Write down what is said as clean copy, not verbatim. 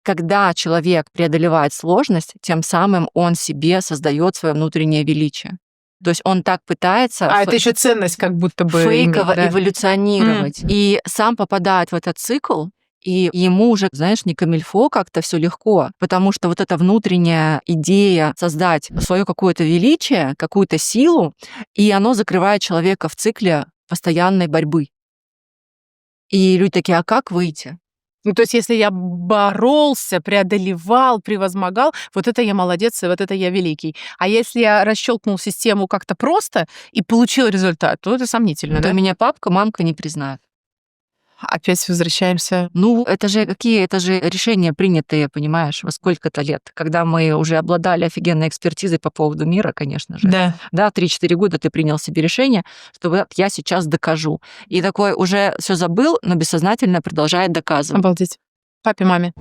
когда человек преодолевает сложность, тем самым он себе создает свое внутреннее величие. То есть он так пытается это еще ценность как будто бы фейково иметь, да? эволюционировать. И сам попадает в этот цикл, и ему уже, знаешь, не камильфо как-то все легко, потому что вот эта внутренняя идея создать свое какое-то величие, какую-то силу, и оно закрывает человека в цикле постоянной борьбы. И люди такие, а как выйти? Ну, то есть если я боролся, преодолевал, превозмогал, вот это я молодец, и вот это я великий. А если я расщелкнул систему как-то просто и получил результат, то это сомнительно, То да? меня папка, мамка не признают. Опять возвращаемся. Ну, это же решения принятые, понимаешь, во сколько-то лет, когда мы уже обладали офигенной экспертизой по поводу мира, конечно же. Да. Да, 3-4 года ты принял себе решение, что вот я сейчас докажу. И такой уже все забыл, но бессознательно продолжает доказывать. Обалдеть. Папе, маме.